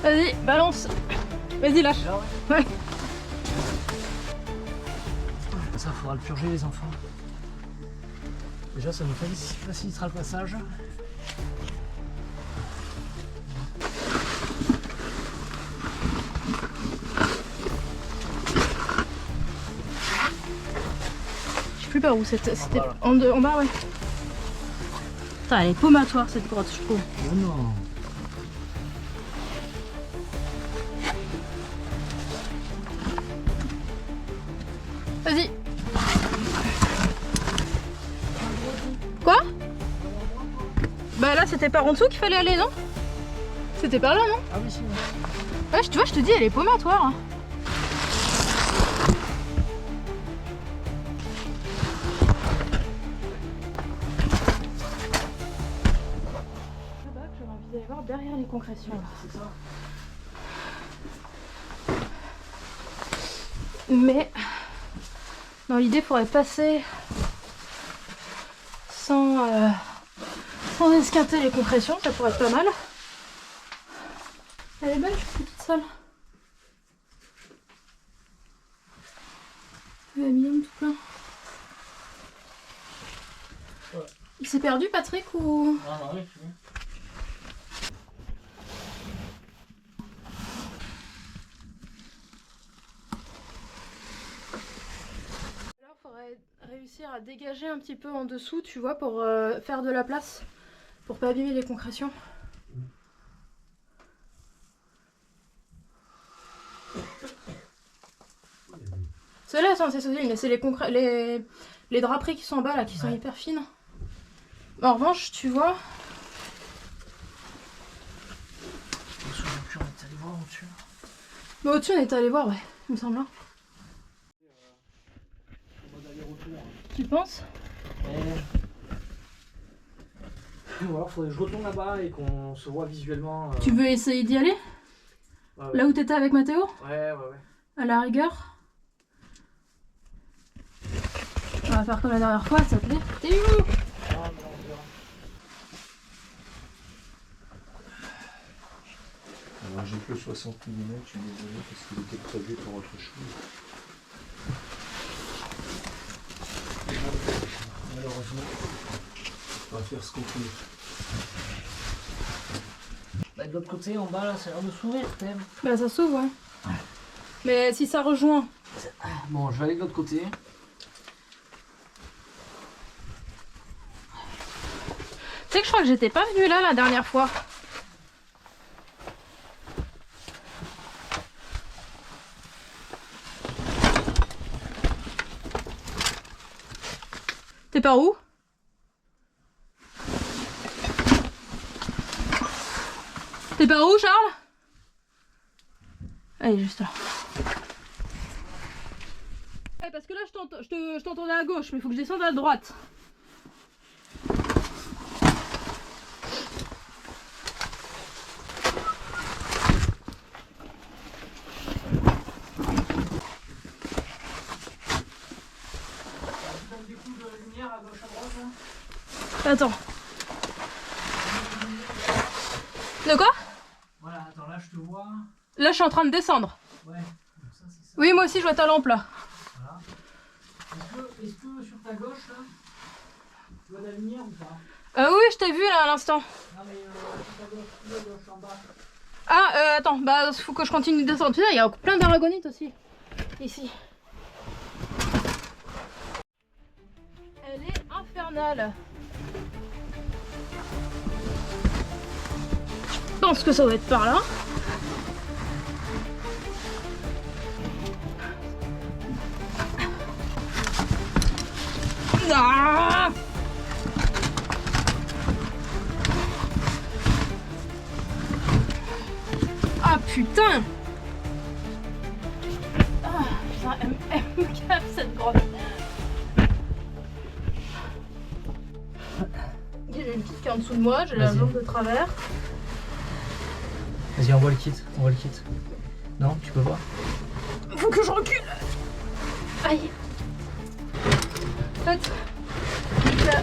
Vas-y, balance. Vas-y, lâche. Là, Ouais. Ça, faudra le purger, les enfants. Déjà, ça nous facilitera le passage. Je sais plus par où c'était. En bas, ouais. Putain, elle est paumatoire cette grotte, je trouve. Oh non. Vas-y. Quoi? Bah là, c'était par en dessous qu'il fallait aller, non? C'était par là, non? Ah oui, si. Ouais, tu vois, je te dis, elle est paumatoire. Hein. Là-bas, j'aurais envie d'aller voir derrière les concrétions. C'est ça. Mais dans l'idée, il faudrait passer sans esquinter les compressions, ça pourrait être pas mal. Elle est belle, cette petite salle. Aluminium tout plein. Ouais. Il s'est perdu, Patrick, ou... Ah bah oui, Là, il faudrait réussir à dégager un petit peu en dessous, tu vois, pour faire de la place, pour pas abîmer les concrétions. Ceux-là sont assez solides, mais c'est les draperies qui sont en bas là, qui sont hyper fines. En revanche, tu vois... on est allé voir au-dessus. Mais au-dessus, on est allé voir, ouais, il me semble. Hein. Tu penses? Ou alors faudrait que je retourne là-bas et qu'on se voit visuellement. Tu veux essayer d'y aller? Ouais, Là où t'étais avec Mathéo? ouais. À la rigueur? On va faire comme la dernière fois, ça te plaît? T'es où? Ah, mais on verra. Alors j'ai que 60 mm, je suis désolé parce qu'il était prévu pour autre chose. Malheureusement, on va faire ce qu'on peut. Bah, de l'autre côté, en bas, là, ça a l'air de s'ouvrir, quand même. Bah ça s'ouvre, ouais. Mais si ça rejoint... Bon, je vais aller de l'autre côté. Tu sais que je crois que j'étais pas venue là la dernière fois. T'es par où? T'es par où, Charles? Elle est juste là. Ouais, parce que là je t'entendais à gauche, mais il faut que je descende à droite. Attends. De quoi? Voilà, attends, là, je te vois. Là, je suis en train de descendre. Ouais, donc ça, c'est ça. Oui, moi aussi, je vois ta lampe là. Voilà. Est-ce que sur ta gauche, là, tu vois de la lumière ou pas? Oui, je t'ai vu là à l'instant. Non, mais sur ta gauche, en bas. Ah, attends, bah, faut que je continue de descendre. Putain, il y a plein d'aragonites aussi. Ici. Elle est infernale. Je pense que ça doit être par là. Ah, ah putain. Ah, putain, elle me casse cette grotte. J'ai une petite qui est en dessous de moi, j'ai la Vas-y. jambe de travers. Vas-y, envoie le kit, Non, tu peux pas? Faut que je recule. Aïe. En fait,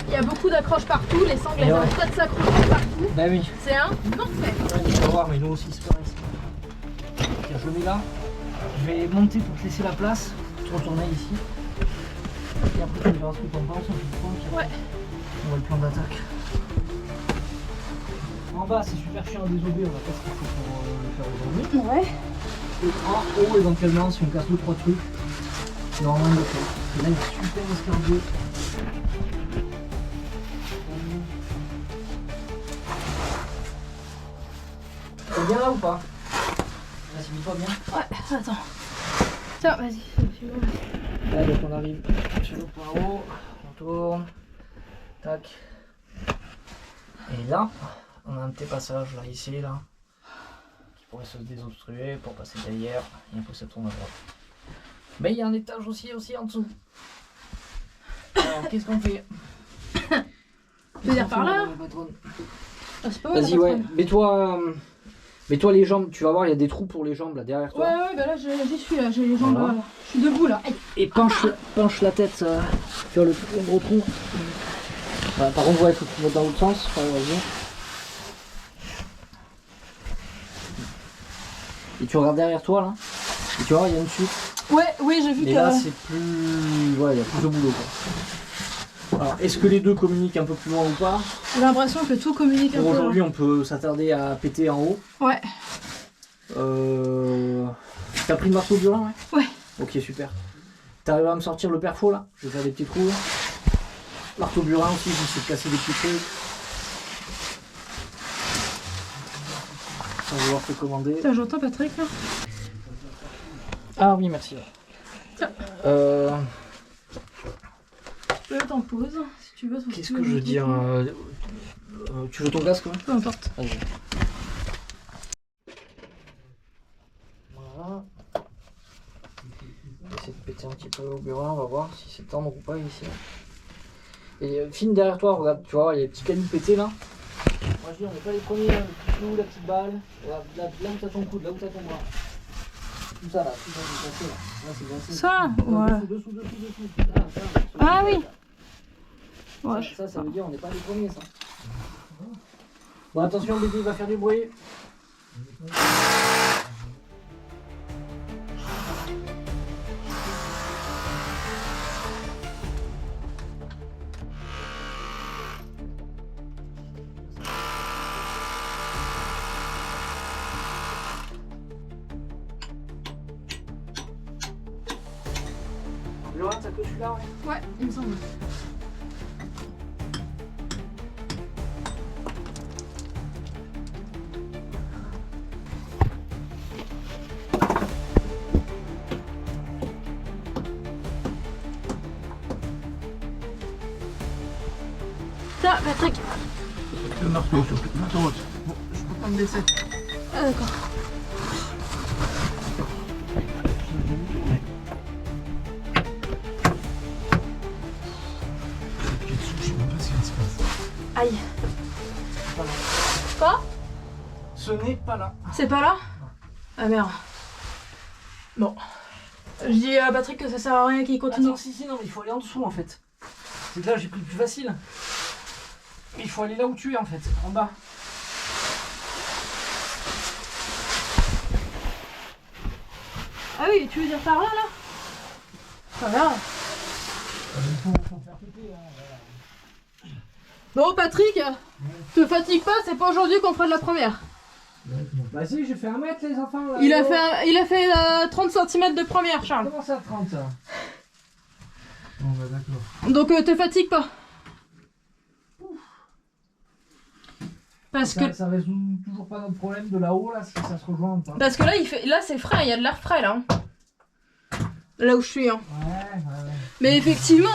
il y a beaucoup d'accroches partout, les sangles elles Ouais. arrêtent pas de s'accrocher partout. Bah oui. C'est un enfer. Ouais, tu vas voir, mais nous aussi, c'est pareil. je le mets là. Je vais monter pour te laisser la place. Te retourner ici. Et après, tu me diras ce que t'en penses. Ouais. On voit le plan d'attaque. En bas, c'est super chiant à désober. On va pas ce qu'il faut pour le faire aujourd'hui. Ouais. Et en haut, éventuellement, si on casse 2-3 trucs, normalement, on le fait. Et là, il y a un super escargot. T'es bien là ou pas? Vas-y, mets-toi bien. Ouais, attends. Tiens, vas-y. Là, donc on arrive sur le point haut, on tourne, tac. Et là, on a un petit passage là, ici, là, qui pourrait se désobstruer pour passer derrière, et après ça tourne à droite. Mais il y a un étage aussi en dessous. Alors, qu'est-ce qu'on fait? Tu veux dire par là? Ah, c'est pas mal, Vas-y, la ouais, patronne. mets-toi les jambes, tu vas voir, il y a des trous pour les jambes là derrière toi. Ouais, bah là j'y suis là, j'ai les jambes Voilà. là. Je suis debout là. Aïe. Et penche la tête vers le gros trou. Voilà, par contre, ouais, il faut que tu mettes dans l'autre sens. Ouais, vas-y. Et tu regardes derrière toi là. Et tu vois, il y a une suite. Ouais, oui, j'ai vu Mais que. là, c'est plus. Ouais, il y a plus de boulot quoi. Alors, est-ce que les deux communiquent un peu plus loin ou pas? J'ai l'impression que tout communique un Pour peu. aujourd'hui, on peut s'attarder à péter en haut. Ouais. T'as pris le marteau burin, ouais? Ouais. Ok, super. T'arrives à me sortir le perfo là? Je vais faire des petits trous. Marteau burin aussi, j'essaie de casser des petits trucs. Sans vouloir te commander. Putain, j'entends Patrick là. Ah oui, merci. Tiens. Je peux mettre en pause si tu veux. Qu'est-ce que je veux dire tu veux ton casque? Ouais, Peu importe. vas-y. Voilà. On va essayer de péter un petit peu au burin, on va voir si c'est tendre ou pas ici. Et filme derrière toi, regarde, tu vois, il y a des petits cailloux pétés là. Moi je dis, on n'est pas les premiers, le petit clou, la petite balle. Regarde, là où t'as ton coude, là où t'as ton bras. Tout ça là, tout ça c'est glacé là. Là c'est glacé. Ça, ouais. Dessous. Là, ça, Ah oui. Ouais. Ça veut dire on n'est pas les premiers ça. Bon attention bébé, il va faire du bruit. Laurent, t'as que celui-là, ouais. Ouais, il me semble. Tiens, Patrick. Le marteau sur l'autoroute. Bon, je peux prendre des 7. Ah, d'accord. Je sais même pas ce qui se passe. Aïe. Quoi? Ce n'est pas là. C'est pas là? Ah merde. Bon. Je dis à Patrick que ça sert à rien qu'il continue. Attends, si, non, mais il faut aller en dessous en fait. C'est que là j'ai pris le plus facile. Mais il faut aller là où tu es en fait, en bas. Ah oui, tu veux dire par là là? Ça va. Faut faire péter, hein, Bon Patrick, te fatigue pas, c'est pas aujourd'hui qu'on fera de la première. Vas-y, j'ai fait 1 mètre les enfants là. Il a fait 30 cm de première, Charles. Comment ça 30 ça? Bon, bah d'accord. Donc te fatigue pas. Parce que Ça résout toujours pas notre problème de là-haut là, si ça se rejoint ou pas. Parce que là c'est frais, il y a de l'air frais là. Hein. Là où je suis. Hein. Ouais. Mais effectivement.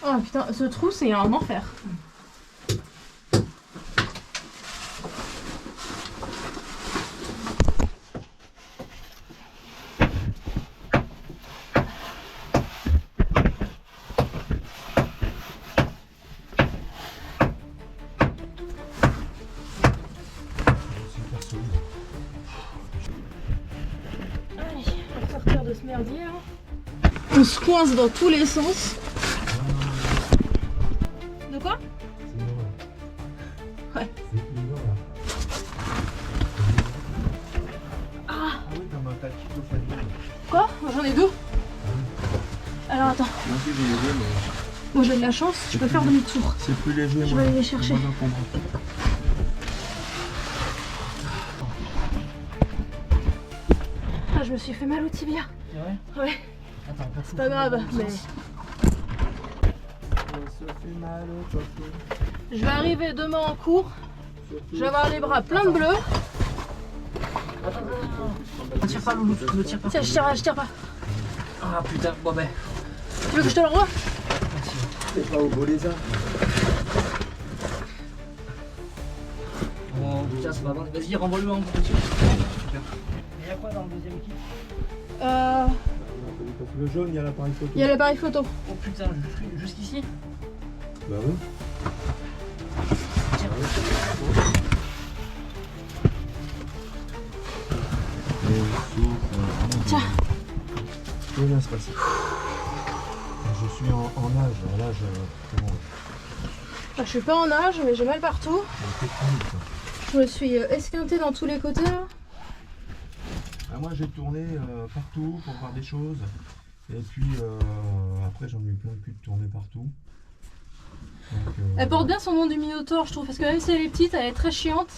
Oh putain, ce trou c'est un enfer. Allez, on va sortir de ce merdier. Hein. On se coince dans tous les sens. De quoi? Ouais. j'en ai 2. Alors attends. Moi aussi j'ai les deux, mais Moi j'ai de la chance, je peux faire demi-tour. c'est plus léger. Je vais aller les chercher. Ah, je me suis fait mal au tibia. C'est vrai? Ouais, Attends, c'est pas grave, mais je vais arriver demain en cours. Je vais avoir les bras pleins de bleu. Ne tire pas, Loulou, ne tire pas. Tiens, je tire pas. Ah putain, bon ben. Tu veux que je te le renvoie? C'est pas au beau lézard. Oh putain, c'est pas bon. Vas-y, renvoie-le en dessus. Super. Il y a quoi dans le deuxième kit? Le jaune, il y a l'appareil photo. Il y a l'appareil photo. Oh putain, jusqu'ici? Bah oui. Tiens. Tout va bien se passer. Je suis en nage. Là, comment Je suis pas en nage, mais j'ai mal partout. c'est technique, ça. Je me suis esquintée dans tous les côtés là. Ah, moi, j'ai tourné partout pour voir des choses. Et puis après, j'en ai eu plein de cul de tourner partout. Donc, Elle porte bien son nom du Minotaure, je trouve, parce que même si elle est petite, elle est très chiante.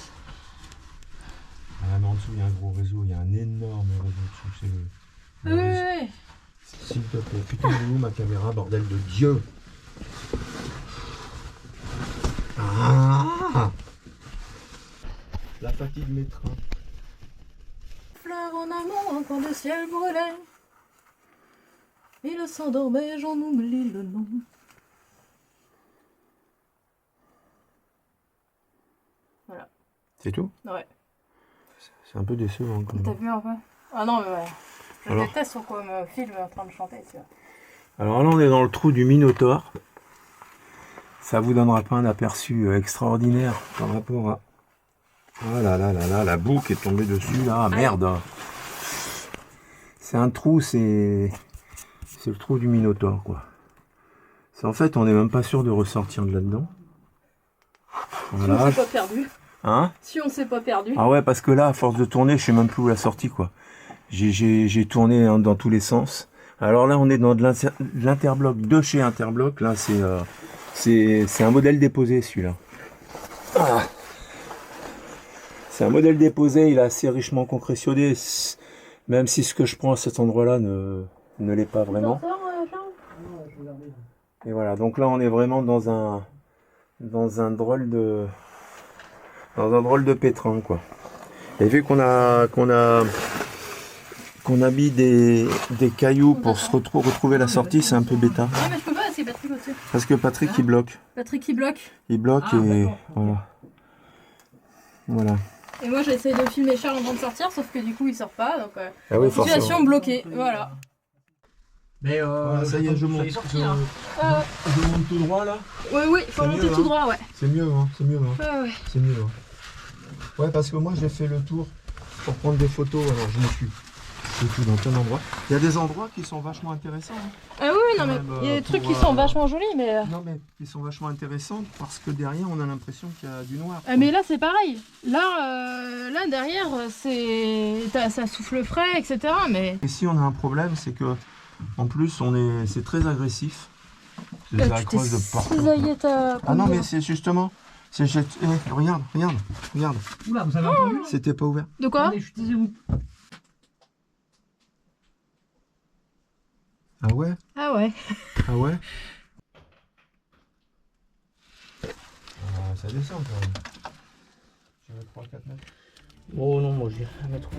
Ah, mais en dessous, il y a un gros réseau. Il y a un énorme réseau dessus. C'est le réseau. Oui. S'il te plaît. Putain, elle est où ma caméra, bordel de Dieu? Ah, la fatigue m'étreint. Fleurs en amont, quand le ciel brûlait. Il s'endormait, j'en oublie le nom. Voilà. C'est tout? Ouais. C'est un peu décevant quand T'as même. vu un peu? Ah non, mais ouais. Je Alors déteste qu'on me filme en train de chanter, tu vois. Alors là, on est dans le trou du Minotaure. Ça vous donnera pas un aperçu extraordinaire par rapport à... Oh là là là là, la boue qui est tombée dessus là, merde. C'est un trou, c'est le trou du Minotaure quoi. C'est en fait, on n'est même pas sûr de ressortir de là-dedans. Si on Voilà. s'est pas perdu. Hein? Si on s'est pas perdu. Ah ouais, parce que là, à force de tourner, je sais même plus où la sortie quoi. J'ai tourné dans tous les sens. Alors là, on est dans de l'interbloc de chez Interbloc. Là, c'est un modèle déposé celui-là. Ah. C'est un modèle déposé, il est assez richement concrétionné, même si ce que je prends à cet endroit-là ne l'est pas vraiment. Et voilà, donc là on est vraiment dans un drôle de pétrin quoi. Et vu qu'on a mis des cailloux pour se retrouver la sortie, c'est un peu bêta. Ah, mais je peux pas, c'est Patrick aussi. Parce que Patrick il bloque. Patrick il bloque. Il bloque Ah, et d'accord. voilà. Voilà. Et moi j'essaie de filmer Charles en train de sortir, sauf que du coup il sort pas, donc Ah oui, situation bloquée, voilà. Mais Voilà, ça y est, je monte. Je monte tout droit là. Oui, faut C'est monter mieux, tout hein. droit, ouais. C'est mieux, hein. C'est mieux, hein. Ouais. C'est mieux. Hein. Ouais, parce que moi j'ai fait le tour pour prendre des photos. Alors je me suis tout dans plein d'endroits. Il y a des endroits qui sont vachement intéressants. Hein. Ah oui, non mais Même, il y a des pour, trucs qui sont vachement jolis, mais... Non mais qui sont vachement intéressants parce que derrière on a l'impression qu'il y a du noir. Mais là c'est pareil. Là derrière ça souffle frais, etc. Mais Ici on a un problème, c'est que en plus c'est très agressif. Les tu t'es accroches de partout. cisaillé ta... Ah non mais c'est justement, regarde. Oula, vous avez entendu? C'était pas ouvert. De quoi? Attendez, je suis taisez-vous. Ah ouais? Ah ouais. Ah ouais? Ah, ça descend quand même. Tu veux 3-4 mètres? Oh non, moi je vais mettre où?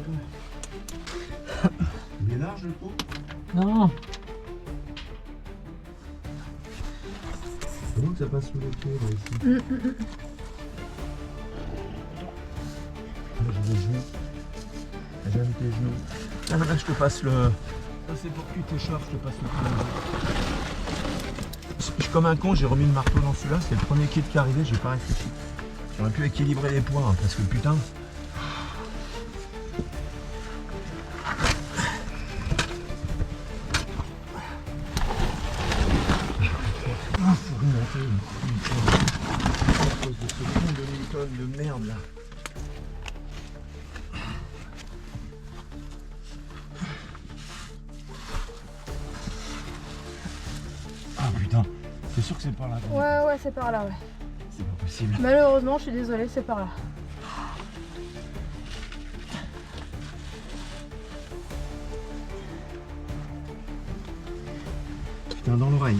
Il est large le trou? Non. C'est bon que ça passe sous les pieds là ici. J'ai les genoux. J'aime tes genoux. Ah là, je te passe le... Ça c'est pour que tu t'échauffes, je te passe le coup. Je suis comme un con, j'ai remis le marteau dans celui-là, c'est le premier kit qui est arrivé, j'ai pas réfléchi. J'aurais pu équilibrer les poids, hein, parce que putain... Ah, faut remonter. À cause de ce con de Newton de merde là. T'es sûr que c'est par là? Ouais, c'est par là, ouais. C'est pas possible. Malheureusement, je suis désolée, c'est par là. Putain, dans l'oreille.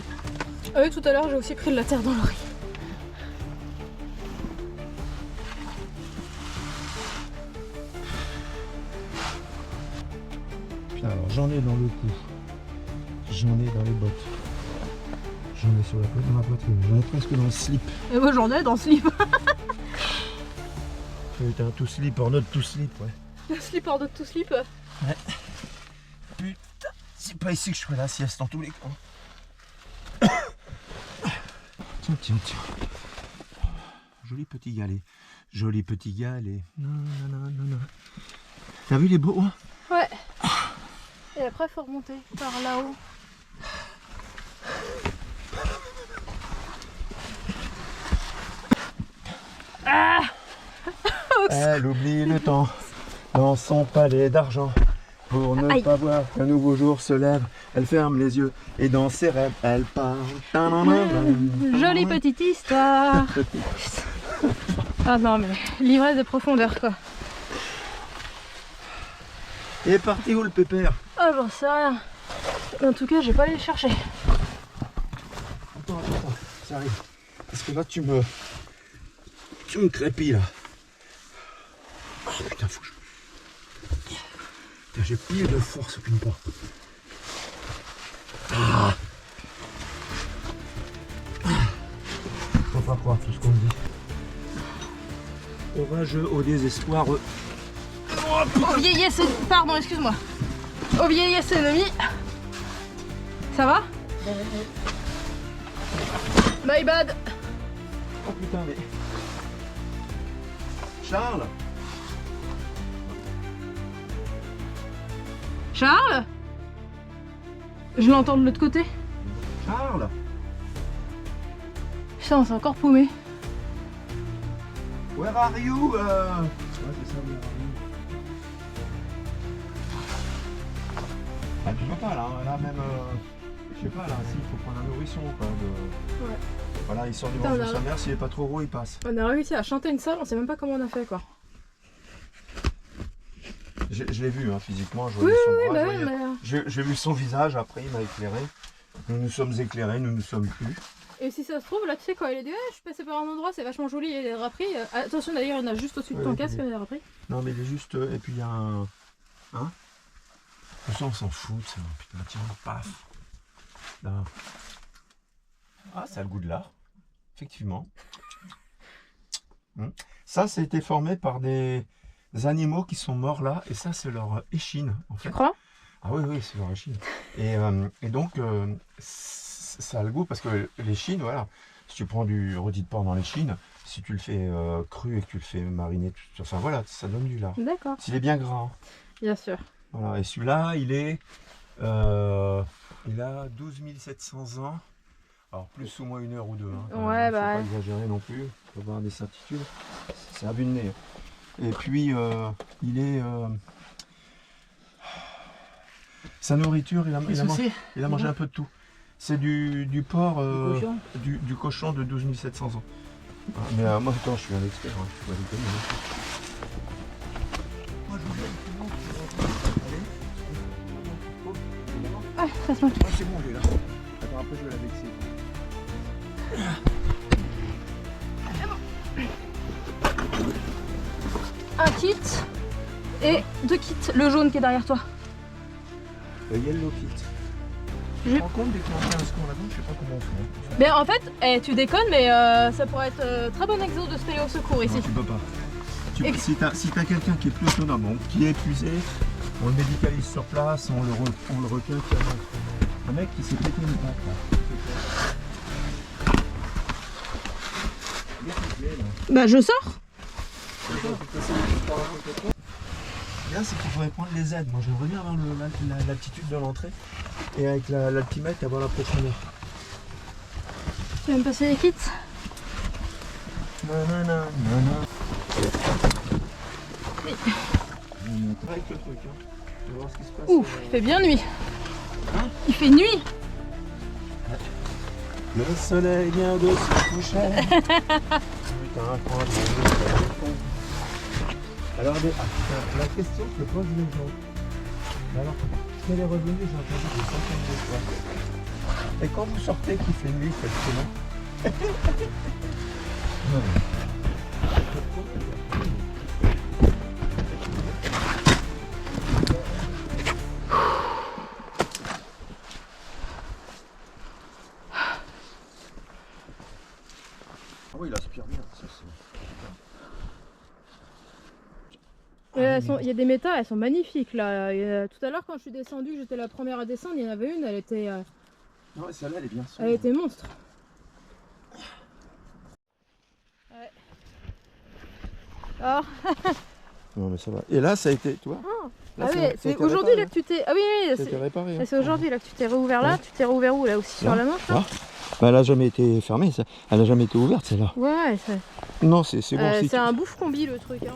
Ah oui, tout à l'heure, j'ai aussi pris de la terre dans l'oreille. Putain, alors j'en ai dans le cou. J'en ai dans les bottes. J'en ai sur dans la poitrine. J'en ai presque dans le slip. Et moi, j'en ai dans le slip. Putain, tout slip, hors note, tout slip, ouais. Le slip hors de tout slip. Ouais. Putain, c'est pas ici que je ferai la sieste en tous les cas. Tiens, tiens, tiens. Joli petit galet. Joli petit galet. Non, non, non, non, non. T'as vu les beaux, hein? Ouais. Et après, faut remonter par là-haut. Ah! Elle oublie le temps dans son palais d'argent. Pour ne pas voir qu'un nouveau jour se lève, elle ferme les yeux et dans ses rêves, elle parle. Jolie petite histoire. Ah non, mais l'ivresse de profondeur, quoi. Il est parti où le pépère? Ah, j'en sais rien. En tout cas, j'ai pas allé le chercher. Attends, ça arrive. Parce que là, tu me crépilles là. Oh putain, faut que je... Putain, j'ai pile de force aucune part. Faut pas croire tout ce qu'on dit. Orageux au désespoir. Au vieillesse, pardon, excuse-moi. Au vieillesse ennemi. Ça va? My bad. Oh putain, mais... Charles? Charles? Je l'entends de l'autre côté. Charles? Putain, on s'est encore paumé. Where are you? Ouais, c'est ça, where are you? Ah, tu vois pas là, là même... Je sais pas là, si, il faut prendre un nourrisson quoi. Ouais. Voilà, il sort du Putain, ventre on de a- sa mère, s'il est pas trop gros, il passe. On a réussi à chanter une salle, on sait même pas comment on a fait, quoi. Je l'ai vu hein, physiquement, je Oui, voyais son oui, bras, bah je oui, voyais- mais... J'ai vu son visage, après il m'a éclairé. Nous nous sommes éclairés, nous ne sommes plus. Et si ça se trouve, là, tu sais, quand il est dit « je suis passé par un endroit, c'est vachement joli, il y a des draperies. Attention, d'ailleurs, il y en a juste au-dessus de Ouais, ton ouais, casque, ouais. il y a des draperies. Non mais il est juste... et puis il y a un... Hein? Ça on s'en fout, ça. Putain, tiens, paf. Là. Ah, ça a le goût de l'art. Effectivement. Ça, ça a été formé par des animaux qui sont morts là, et ça, c'est leur échine, en fait. Tu crois? Ah oui, oui, c'est leur échine. Et donc, ça a le goût, parce que l'échine, voilà, si tu prends du rôti de porc dans l'échine, si tu le fais cru et que tu le fais mariner, enfin voilà, ça donne du lard. D'accord. S'il est bien gras. Hein. Bien sûr. Voilà, et celui-là, il a 12 700 ans. Alors, plus ou moins 1 heure ou 2. Hein, Ouais, faut bah pas ouais. exagérer non plus, faut avoir des certitudes. C'est à vue de nez. Et puis, il est... sa nourriture, il a mangé un peu de tout. C'est du porc, du cochon de 12 700 ans. Ah, mais moi, attends, je suis un expert, hein, je suis pas déconner. Hein. Moi, je voulais Ah, ça se moque. Ah, c'est bon, il est là. Attends, après, je vais la vexer. Un kit et 2 kits. Le jaune qui est derrière toi. Le Yellow Kit. Je- Je me rends compte dès qu'on fait un score là-dedans, je sais pas comment on fait. Mais en fait, tu déconnes, mais ça pourrait être très bon exo de se payer au secours ici. Non, tu peux pas. Et- Si t'as quelqu'un qui est plus autonome, bon, qui est épuisé, on le médicalise sur place, on le recueille. Un mec qui s'est pété une patte là. Bah, je sors. Bien, c'est qu'il faudrait prendre les aides. Moi, j'aimerais bien avoir l'altitude de l'entrée et avec l'altimètre avoir la profondeur. Tu vas me passer les kits? Nanana, nanana. Oui. On montre avec le truc. Hein. Tu vas voir ce qui se passe. Ouf, il fait bien nuit. Hein? Il fait nuit. Le soleil vient de se coucher. Putain, alors, la question que pose les gens. Alors, quel est revenu, j'ai entendu des centaines de fois. Et quand vous sortez qu'il fait nuit, faites comment? Ah oui, il aspire bien, ça c'est... Il y a des métas, elles sont magnifiques là. Tout à l'heure quand je suis descendue, j'étais la première à descendre, il y en avait une, elle était celle-là elle est bien sombre. elle était monstre. Ouais. Alors, Non mais ça va. Et là ça a été, tu vois là, ah oui, ça a c'est été aujourd'hui réparé, là que tu t'es. Ah oui, oui, ça a été réparé. Hein. c'est aujourd'hui là que tu t'es réouvert là. Ouais. Tu t'es réouvert où là aussi sur la manche là? Bah, elle a jamais été fermée, ça. Elle a jamais été ouverte celle-là. Ouais, Non, c'est bon. c'est un bouffe combi le truc. Hein.